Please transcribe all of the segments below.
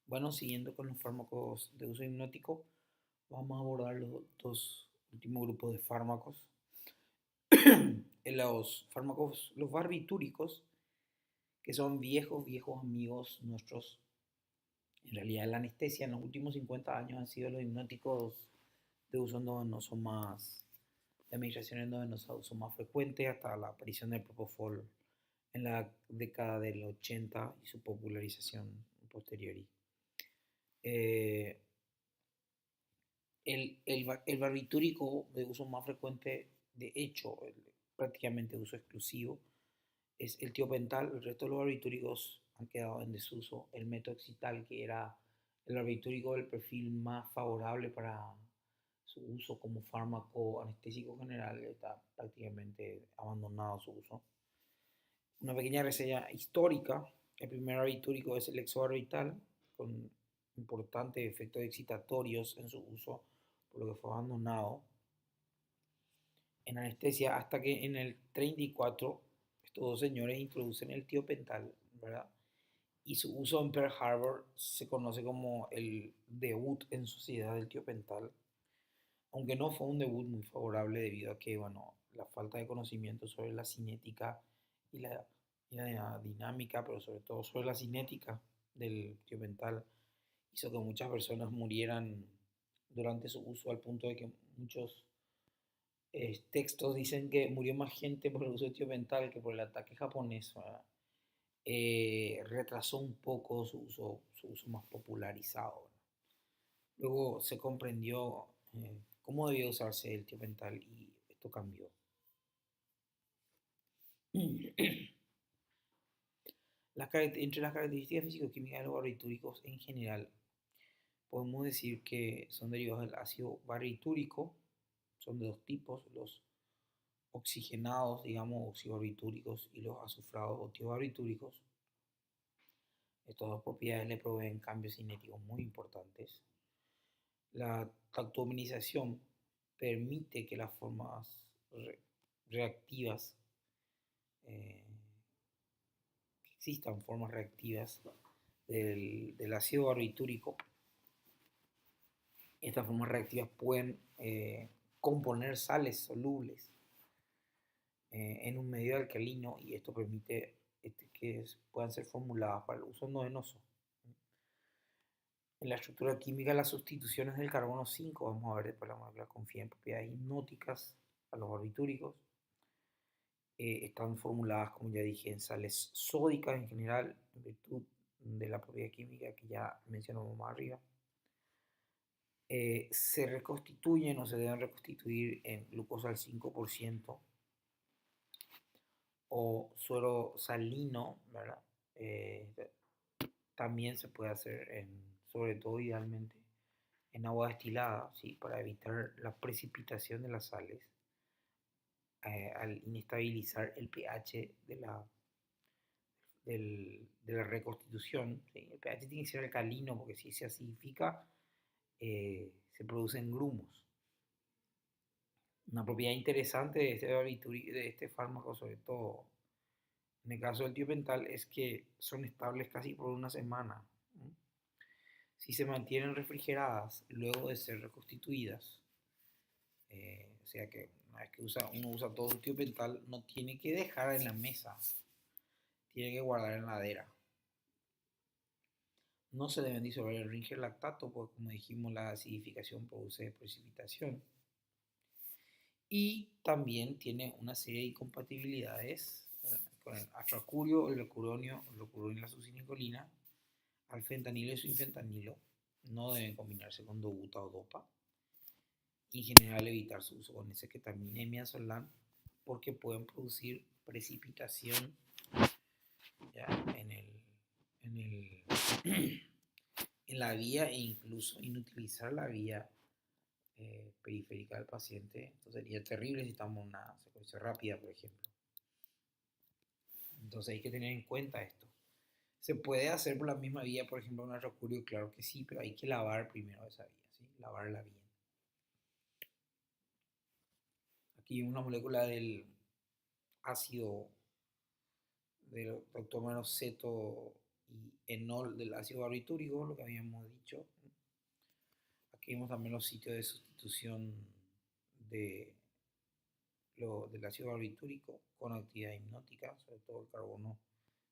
Bueno, siguiendo con los fármacos de uso hipnótico, vamos a abordar los dos últimos grupos de fármacos. En los fármacos, los barbitúricos, que son viejos amigos nuestros. En realidad, la anestesia en los últimos 50 años han sido los hipnóticos de uso endovenoso más, de administración endovenosa de uso más frecuente hasta la aparición del propofol en la década del 80 y su popularización posterior. Eh, el barbitúrico de uso más frecuente, de hecho, prácticamente de uso exclusivo, es el tiopental. El resto de los barbitúricos han quedado en desuso. El metoxital, que era el barbitúrico del perfil más favorable para su uso como fármaco anestésico general, está prácticamente abandonado su uso. Una pequeña reseña histórica: el primer barbitúrico es el exobarbital, con importantes efectos excitatorios en su uso, por lo que fue abandonado en anestesia hasta que en el 34 estos dos señores introducen el tiopental, ¿verdad? Y su uso en Pearl Harbor se conoce como el debut en sociedad del tiopental, aunque no fue un debut muy favorable debido a que, bueno, la falta de conocimiento sobre la cinética y la, y la dinámica, pero sobre todo sobre la cinética del tiopental, hizo que muchas personas murieran durante su uso, al punto de que muchos textos dicen que murió más gente por el uso de tiopental que por el ataque japonés, ¿verdad? Retrasó un poco su uso más popularizado, ¿verdad? Luego se comprendió cómo debía usarse el tiopental y esto cambió. Entre las características físico-químicas de los barbitúricos en general, podemos decir que son derivados del ácido barbitúrico. Son de dos tipos: los oxigenados, digamos, oxibarbitúricos, y los azufrados o tiobarbitúricos. Estas dos propiedades le proveen cambios cinéticos muy importantes. La tactoaminización permite que las formas reactivas, eh, que existan formas reactivas del ácido barbitúrico. Estas formas reactivas pueden componer sales solubles en un medio alcalino, y esto permite que puedan ser formuladas para el uso endovenoso. En la estructura química, las sustituciones del carbono 5, vamos a ver después, la molécula confiere en propiedades hipnóticas a los barbitúricos. Están formuladas, como ya dije, en sales sódicas en general, en virtud de la propiedad química que ya mencionamos más arriba. Se reconstituyen o se deben reconstituir en glucosa al 5% o suero salino, ¿verdad? Eh, También se puede hacer, sobre todo idealmente, en agua destilada, ¿sí? Para evitar la precipitación de las sales al inestabilizar el pH de la reconstitución, ¿sí? El pH tiene que ser alcalino, porque si se acidifica, se producen grumos. Una propiedad interesante de este fármaco, sobre todo en el caso del tiopental, es que son estables casi por una semana, ¿no? Si se mantienen refrigeradas luego de ser reconstituidas. O sea que una vez que uno usa todo su tiopental, no tiene que dejar en la mesa, tiene que guardar en la heladera. No se deben disolver el Ringer lactato, porque, como dijimos, la acidificación produce precipitación. Y también tiene una serie de incompatibilidades con el atracurio, el lecuronio y la succinilcolina. Alfentanilo y sulfentanilo no deben combinarse con dobuta o dopa. En general, evitar su uso con esketamina y midazolam, porque pueden producir precipitación, ¿ya? En, el, en la vía, e incluso inutilizar la vía periférica del paciente. Esto sería terrible si estamos en una secuencia rápida, por ejemplo. Entonces hay que tener en cuenta esto. Se puede hacer por la misma vía, por ejemplo, un arrocurio, claro que sí, pero hay que lavar primero esa vía, ¿sí? Lavarla bien. Aquí una molécula del ácido del octómero ceto y enol del ácido barbitúrico, lo que habíamos dicho. Aquí vemos también los sitios de sustitución de del ácido barbitúrico con actividad hipnótica, sobre todo el carbono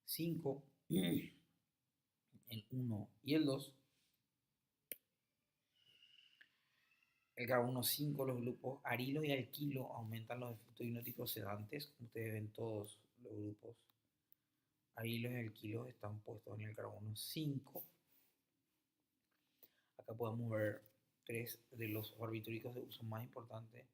5, el 1 y el 2. El carbono 5, los grupos arilo y alquilo aumentan los efectos hipnóticos sedantes. Como ustedes ven, todos los grupos arilos y alquilos están puestos en el carbono 5. Acá podemos ver tres de los barbitúricos de uso más importantes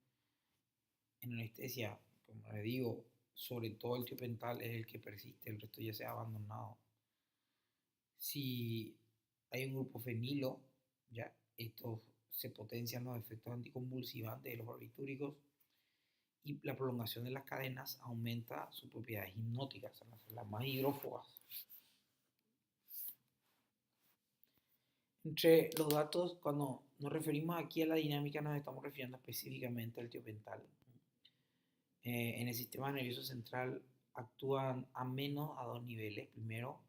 en anestesia. Como les digo, sobre todo el tiopental es el que persiste, el resto ya se ha abandonado. Si hay un grupo fenilo, ya estos se potencian los efectos anticonvulsivantes de los barbitúricos y la prolongación de las cadenas aumenta sus propiedades hipnóticas, las más hidrófobas. Entre los datos, cuando nos referimos aquí a la dinámica, nos estamos refiriendo específicamente al tiopental. En el sistema nervioso central actúan a menos a dos niveles. Primero,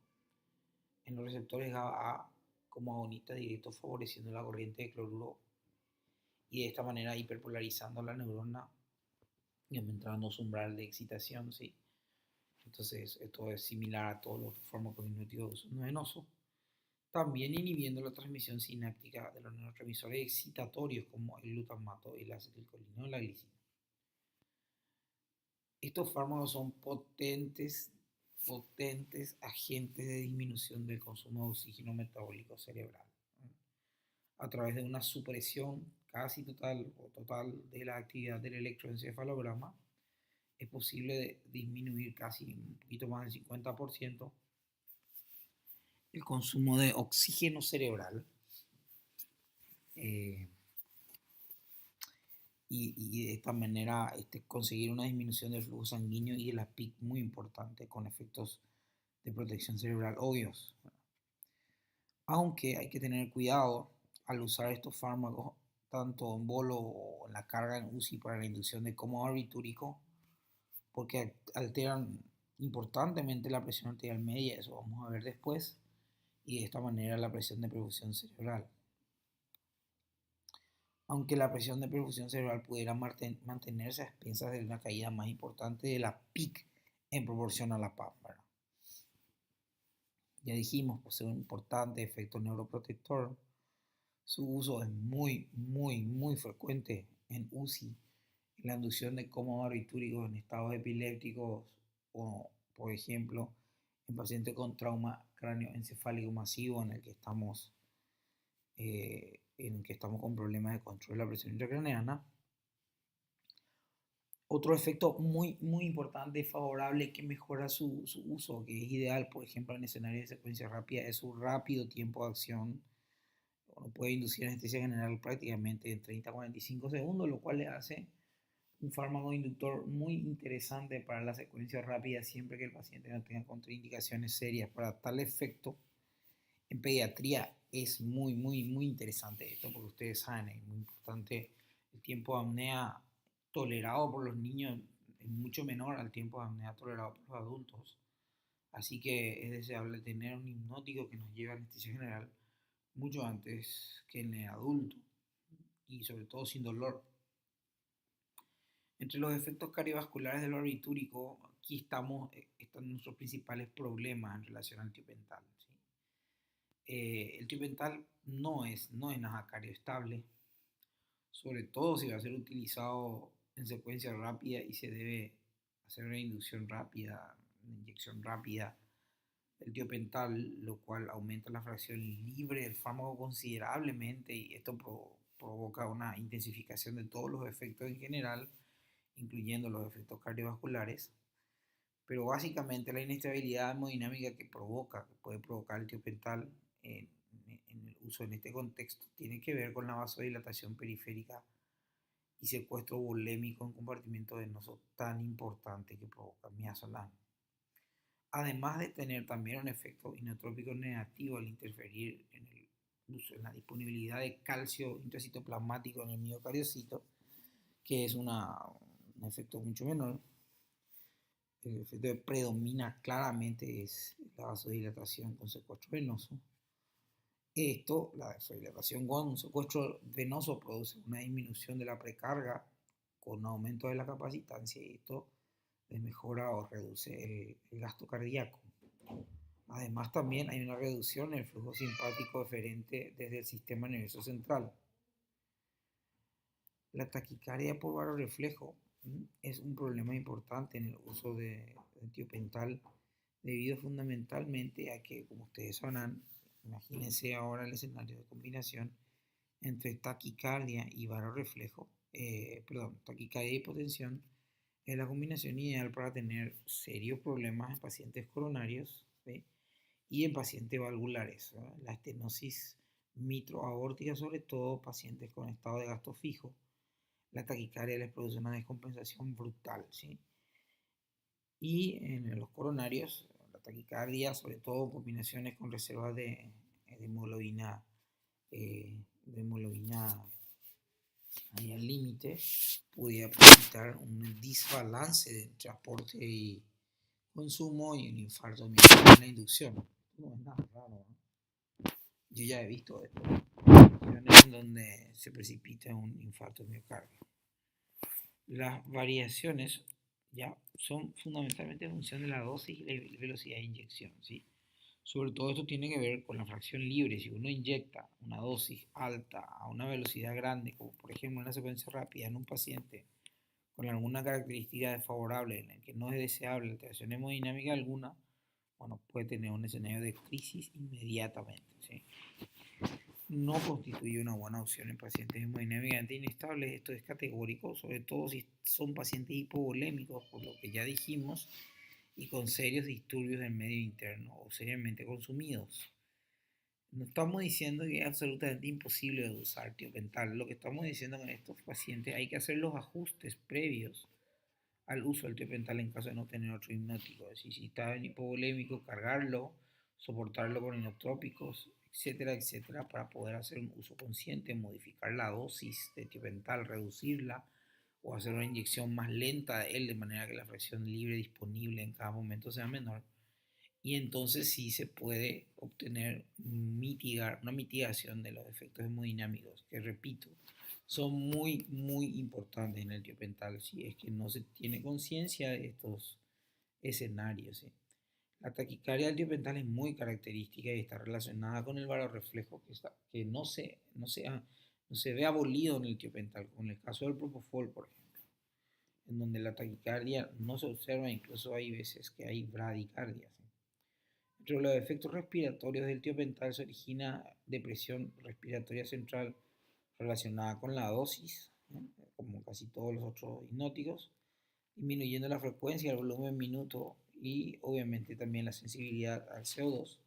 en los receptores GABA-A como agonistas directos, favoreciendo la corriente de cloruro y de esta manera hiperpolarizando la neurona y aumentando su umbral de excitación, ¿sí? Entonces, esto es similar a todos los fármacos hipnóticos venosos. También inhibiendo la transmisión sináptica de los neurotransmisores excitatorios como el glutamato, el acetilcolina o la glicina. Estos fármacos son potentes agentes de disminución del consumo de oxígeno metabólico cerebral, ¿no? A través de una supresión casi total o total de la actividad del electroencefalograma, es posible disminuir casi un poquito más del 50% el consumo de oxígeno cerebral, eh, y de esta manera conseguir una disminución del flujo sanguíneo y de la PIC muy importante con efectos de protección cerebral obvios. Aunque hay que tener cuidado al usar estos fármacos tanto en bolo o en la carga en UCI para la inducción de coma barbitúrico, porque alteran importantemente la presión arterial media, eso vamos a ver después, y de esta manera la presión de perfusión cerebral. Aunque la presión de perfusión cerebral pudiera mantenerse a expensas de una caída más importante de la PIC en proporción a la PAP, ¿verdad? Ya dijimos, posee un importante efecto neuroprotector. Su uso es muy frecuente en UCI, en la inducción de coma barbitúricos en estados epilépticos o, por ejemplo, en pacientes con trauma cráneoencefálico masivo en el que estamos con problemas de control de la presión intracraneana. Otro efecto muy importante y favorable que mejora su uso, que es ideal, por ejemplo, en escenarios de secuencia rápida, es su rápido tiempo de acción. Uno puede inducir anestesia general prácticamente en 30 a 45 segundos, lo cual le hace un fármaco inductor muy interesante para la secuencia rápida siempre que el paciente no tenga contraindicaciones serias. Para tal efecto, en pediatría es muy interesante esto, porque ustedes saben, es muy importante el tiempo de apnea tolerado por los niños es mucho menor al tiempo de apnea tolerado por los adultos. Así que es deseable tener un hipnótico que nos lleve a anestesia general mucho antes que en el adulto y sobre todo sin dolor. Entre los efectos cardiovasculares del barbitúrico, aquí están nuestros principales problemas en relación al tiopental, ¿sí? El tiopental no es nada cardioestable, sobre todo si va a ser utilizado en secuencia rápida y se debe hacer una inducción rápida, una inyección rápida del tiopental, lo cual aumenta la fracción libre del fármaco considerablemente y esto provoca una intensificación de todos los efectos en general, incluyendo los efectos cardiovasculares. Pero básicamente la inestabilidad hemodinámica que puede provocar el tiopental en el uso en este contexto tiene que ver con la vasodilatación periférica y secuestro volémico en compartimiento venoso tan importante que provoca miazolam. Además de tener también un efecto inotrópico negativo al interferir en la disponibilidad de calcio intracitoplasmático en el miocardiocito, que es un efecto mucho menor. el efecto que predomina claramente es la vasodilatación con secuestro venoso. La vasodilatación con secuestro venoso produce una disminución de la precarga con aumento de la capacitancia y esto mejora o reduce el gasto cardíaco. Además, también hay una reducción en el flujo simpático eferente desde el sistema nervioso central. La taquicardia por varoreflejo es un problema importante en el uso de tiopental debido fundamentalmente a que, como ustedes sabrán, imagínense ahora el escenario de combinación entre taquicardia y varoreflejo, taquicardia y hipotensión, es la combinación ideal para tener serios problemas en pacientes coronarios, ¿sí? Y en pacientes valvulares, ¿verdad? La estenosis mitroaórtica, sobre todo pacientes con estado de gasto fijo, la taquicardia les produce una descompensación brutal, ¿sí? Y en los coronarios, la taquicardia, sobre todo en combinaciones con reservas de hemoglobina, ahí al límite, pudiera presentar un desbalance de transporte y consumo y un infarto miocardial en la inducción. No es nada raro, ¿no? Yo ya he visto esto, en donde se precipita un infarto miocardio. Las variaciones ya son fundamentalmente en función de la dosis y la velocidad de inyección, ¿sí? Sobre todo esto tiene que ver con la fracción libre. Si uno inyecta una dosis alta a una velocidad grande, como por ejemplo una secuencia rápida en un paciente con alguna característica desfavorable en el que no es deseable alteración hemodinámica alguna, bueno, puede tener un escenario de crisis inmediatamente, ¿sí? No constituye una buena opción en pacientes hemodinámicamente inestables. Esto es categórico, sobre todo si son pacientes hipovolémicos, por lo que ya dijimos, y con serios disturbios del medio interno o seriamente consumidos. No estamos diciendo que es absolutamente imposible usar tiopental. Lo que estamos diciendo con estos pacientes hay que hacer los ajustes previos al uso del tiopental en caso de no tener otro hipnótico. Es decir, si está en hipovolémico, cargarlo, soportarlo con inotrópicos, etcétera, etcétera, para poder hacer un uso consciente, modificar la dosis de tiopental, reducirla o hacer una inyección más lenta de él de manera que la fracción libre disponible en cada momento sea menor. Y entonces sí se puede obtener una mitigación de los efectos hemodinámicos, que repito, son muy, muy importantes en el tiopental si es que no se tiene conciencia de estos escenarios, ¿sí? La taquicardia del tiopental es muy característica y está relacionada con el varoreflejo que no se ve abolido en el tiopental, como en el caso del propofol, por ejemplo, en donde la taquicardia no se observa, incluso hay veces que hay bradicardia, ¿sí? Entre los efectos respiratorios del tiopental se origina depresión respiratoria central relacionada con la dosis, ¿no? Como casi todos los otros hipnóticos, disminuyendo la frecuencia, el volumen minuto y obviamente también la sensibilidad al CO2.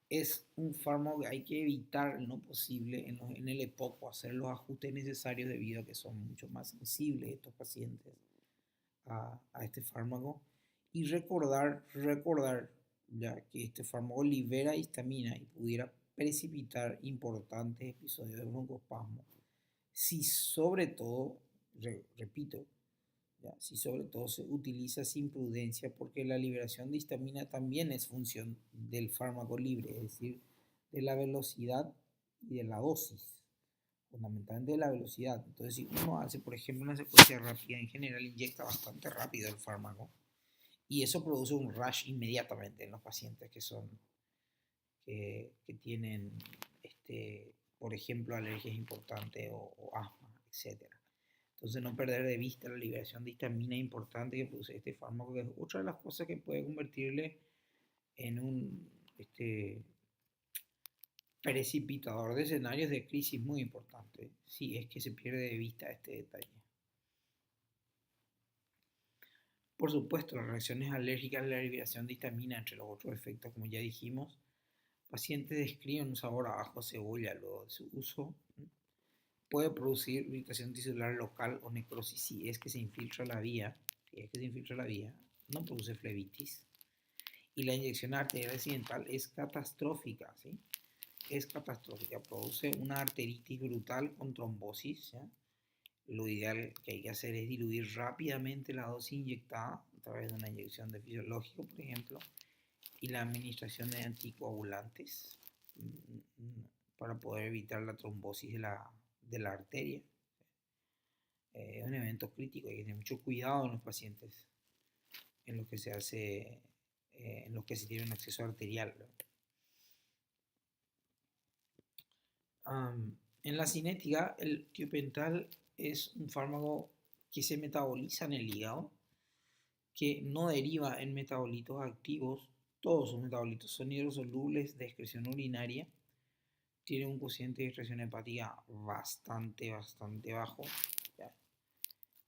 Es un fármaco que hay que evitar en lo posible en el EPOC, hacer los ajustes necesarios debido a que son mucho más sensibles estos pacientes a este fármaco. Y recordar ya que este fármaco libera histamina y pudiera precipitar importantes episodios de broncoespasmo si sobre todo, repito, ¿ya? Si sobre todo se utiliza sin prudencia, porque la liberación de histamina también es función del fármaco libre, es decir, de la velocidad y de la dosis, fundamentalmente de la velocidad. Entonces, si uno hace, por ejemplo, una secuencia rápida, en general inyecta bastante rápido el fármaco y eso produce un rush inmediatamente en los pacientes que tienen, por ejemplo, alergias importantes o asma, etcétera. Entonces, no perder de vista la liberación de histamina importante que produce este fármaco, que es otra de las cosas que puede convertirle en un precipitador de escenarios de crisis muy importante, si es que se pierde de vista este detalle. Por supuesto, las reacciones alérgicas a la liberación de histamina, entre los otros efectos, como ya dijimos, pacientes describen un sabor a ajo, cebolla luego de su uso. Puede producir irritación tisular local o necrosis si es que se infiltra la vía, no produce flebitis. Y la inyección arterial accidental es catastrófica, ¿sí? Es catastrófica, produce una arteritis brutal con trombosis, ¿ya? Lo ideal que hay que hacer es diluir rápidamente la dosis inyectada, través de una inyección de fisiológico, por ejemplo, y la administración de anticoagulantes para poder evitar la trombosis de la arteria. Es un evento crítico, hay que tener mucho cuidado en los pacientes en los que se hace, en los que se tiene un acceso arterial. En la cinética, el tiopental es un fármaco que se metaboliza en el hígado, que no deriva en metabolitos activos. Todos sus metabolitos son hidrosolubles de excreción urinaria, tiene un cociente de excreción hepática bastante bajo.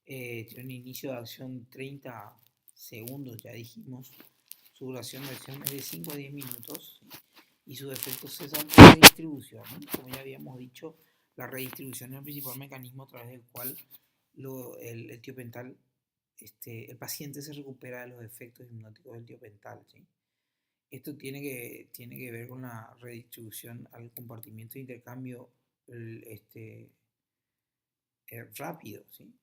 Tiene un inicio de acción 30 segundos, ya dijimos. Su duración de acción es de 5 a 10 minutos y sus efectos cesan por redistribución. Como ya habíamos dicho, la redistribución es el principal mecanismo a través del cual el tiopental, el paciente se recupera de los efectos hipnóticos del tiopental, ¿sí? Esto tiene que ver con la redistribución al compartimiento de intercambio rápido, ¿sí?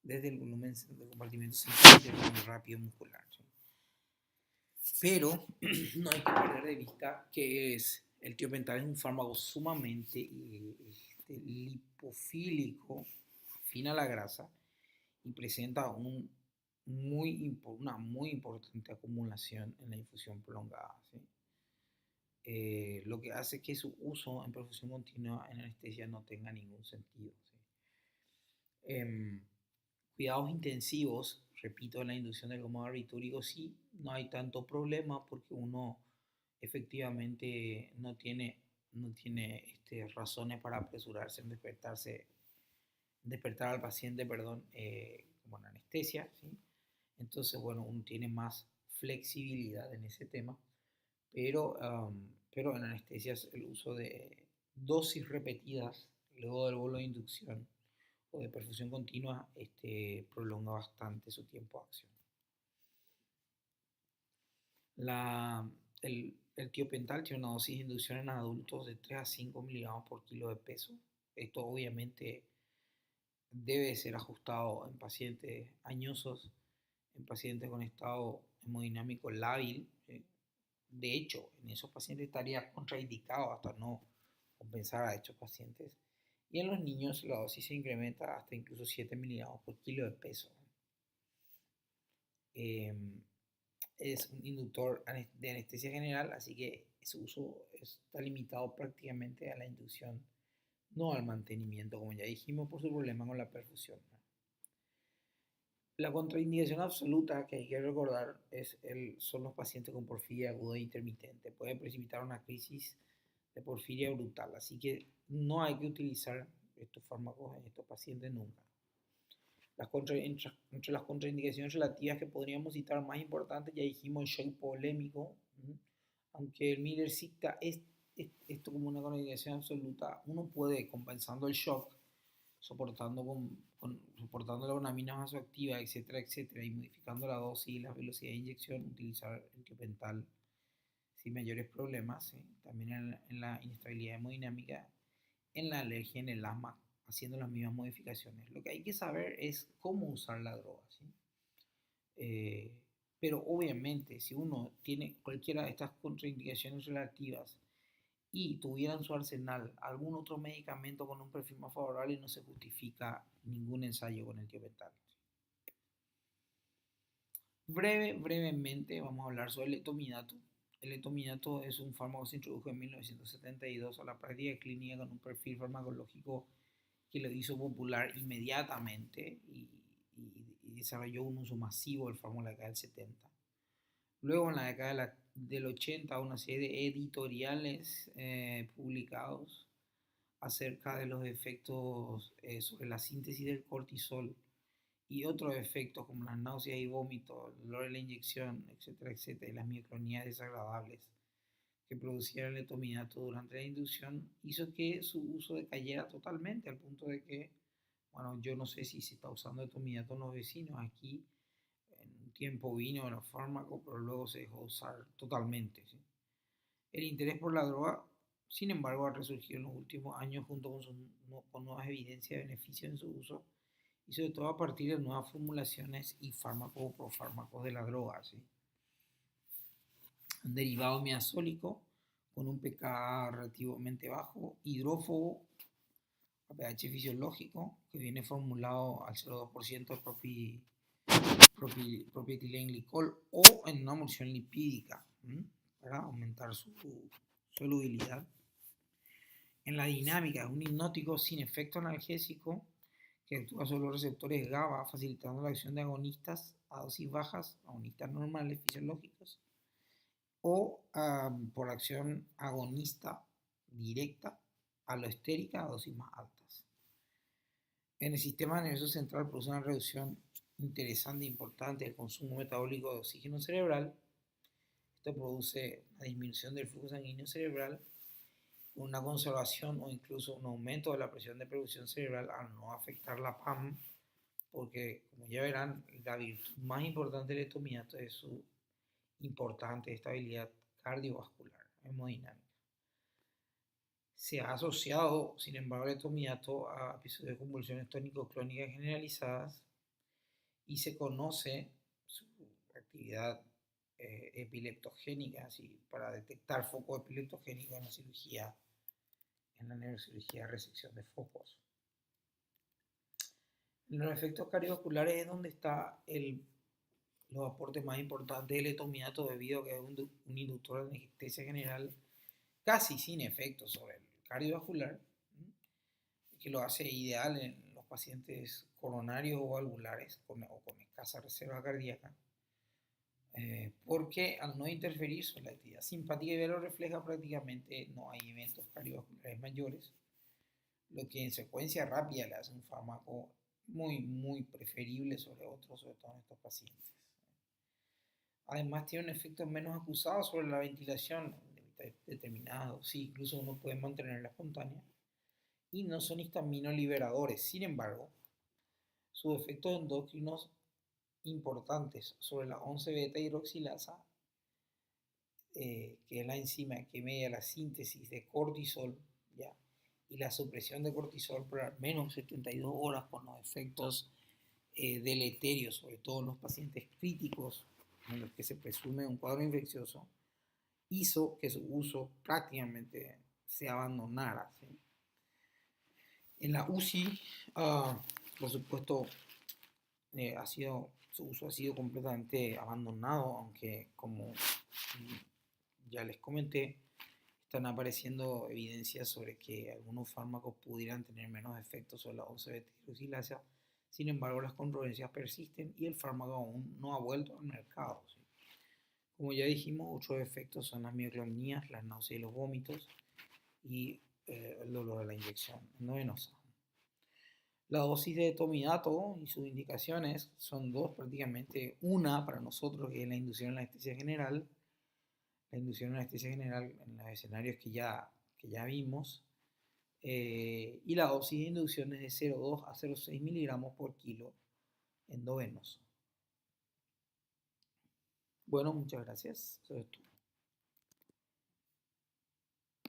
Desde el volumen del compartimiento central y rápido muscular, ¿sí? Pero no hay que perder de vista que el tiopental es un fármaco sumamente lipofílico, fina la grasa, y presenta una muy importante acumulación en la infusión prolongada, ¿sí? Lo que hace que su uso en perfusión continua en anestesia no tenga ningún sentido, ¿sí? Cuidados intensivos, repito, en la inducción del glomo barbitúrico sí, no hay tanto problema porque uno efectivamente no tiene razones para apresurarse en despertar al paciente, perdón, como en anestesia, ¿sí? Entonces, bueno, uno tiene más flexibilidad en ese tema, pero en anestesias el uso de dosis repetidas luego del bolo de inducción o de perfusión continua prolonga bastante su tiempo de acción. El tiopental tiene una dosis de inducción en adultos de 3 a 5 miligramos por kilo de peso. Esto obviamente debe ser ajustado en pacientes añosos, en pacientes con estado hemodinámico lábil. De hecho, en esos pacientes estaría contraindicado hasta no compensar a estos pacientes. Y en los niños la dosis se incrementa hasta incluso 7 miligramos por kilo de peso. Es un inductor de anestesia general, así que su uso está limitado prácticamente a la inducción, no al mantenimiento, como ya dijimos, por su problema con la perfusión. La contraindicación absoluta que hay que recordar son los pacientes con porfiria aguda e intermitente. Puede precipitar una crisis de porfiria brutal, así que no hay que utilizar estos fármacos en estos pacientes nunca. Entre las contraindicaciones relativas que podríamos citar más importantes, ya dijimos el shock hipovolémico, aunque el Miller cita esto como una contraindicación absoluta, uno puede, compensando el shock, soportando la amina vasoactiva, etcétera, y modificando la dosis y la velocidad de inyección, utilizar el tiopental sin mayores problemas, ¿sí? También en la inestabilidad hemodinámica, en la alergia, en el asma, haciendo las mismas modificaciones. Lo que hay que saber es cómo usar la droga, ¿sí? Pero obviamente, si uno tiene cualquiera de estas contraindicaciones relativas y tuviera en su arsenal algún otro medicamento con un perfil más favorable, no se justifica ningún ensayo con el tiopental. Brevemente vamos a hablar sobre el etominato. El etominato es un fármaco que se introdujo en 1972 a la práctica clínica con un perfil farmacológico que lo hizo popular inmediatamente y desarrolló un uso masivo del fármaco en la década del 70. Luego, en la década del 80, una serie de editoriales publicados acerca de los efectos sobre la síntesis del cortisol y otros efectos como las náuseas y vómitos, el dolor de la inyección, etcétera, y las micronías desagradables que producía el etominato durante la inducción, hizo que su uso decayera totalmente, al punto de que, bueno, yo no sé si se está usando etominato en los vecinos. Aquí en un tiempo vino el fármaco, pero luego se dejó de usar totalmente, ¿sí? El interés por la droga, sin embargo, ha resurgido en los últimos años junto con nuevas evidencias de beneficio en su uso y sobre todo a partir de nuevas formulaciones y fármacos o profármacos de la droga, ¿sí? Un derivado miazólico con un pK relativamente bajo, hidrófobo a pH fisiológico, que viene formulado al 0,2% de propietilenglicol o en una emulsión lipídica, para aumentar su solubilidad. En la dinámica, es un hipnótico sin efecto analgésico que actúa sobre los receptores GABA, facilitando la acción de agonistas a dosis bajas, agonistas normales fisiológicos, o por acción agonista directa alostérica a dosis más altas. En el sistema nervioso central produce una reducción interesante e importante del consumo metabólico de oxígeno cerebral. Esto produce una disminución del flujo sanguíneo cerebral, una conservación o incluso un aumento de la presión de perfusión cerebral al no afectar la PAM, porque como ya verán, la virtud más importante del etomidato es su importante estabilidad cardiovascular, hemodinámica. Se ha asociado, sin embargo, el etomidato a episodios de convulsiones tónico-clónicas generalizadas y se conoce su actividad epileptogénica, así, para detectar focos epileptogénicos en la cirugía, en la neurocirugía de resección de focos. En los efectos cardiovasculares es donde está los aportes más importantes del etomidato, debido a que es un inductor de anestesia general casi sin efectos sobre el cardiovascular, que lo hace ideal en los pacientes coronarios o valvulares o con escasa reserva cardíaca, porque al no interferir sobre la actividad simpática y velorefleja prácticamente no hay eventos cardiovasculares mayores, lo que en secuencia rápida le hace un fármaco muy preferible sobre otros, sobre todo en estos pacientes. Además tiene un efecto menos acusado sobre la ventilación determinado, sí, incluso uno puede mantenerla espontánea, y no son histamino-liberadores. Sin embargo, sus efectos endocrinos importantes sobre la 11-beta hidroxilasa, que es la enzima que media la síntesis de cortisol, ¿ya? Y la supresión de cortisol por al menos 72 horas, con los efectos deleterios, sobre todo en los pacientes críticos en los que se presume un cuadro infeccioso, hizo que su uso prácticamente se abandonara, ¿sí? En la UCI, por supuesto, su uso ha sido completamente abandonado, aunque como ya les comenté, están apareciendo evidencias sobre que algunos fármacos pudieran tener menos efectos sobre la 11-beta-hidroxilasa. Sin embargo, las controversias persisten y el fármaco aún no ha vuelto al mercado, ¿sí? Como ya dijimos, otros efectos son las mioclonías, las náuseas y los vómitos, y el dolor de la inyección endovenosa. La dosis de etomidato y sus indicaciones son dos prácticamente. Una para nosotros, que es la inducción en la anestesia general, en los escenarios que ya vimos, y la dosis de inducción es de 0,2 a 0,6 miligramos por kilo endovenoso. Bueno, muchas gracias. Eso es todo.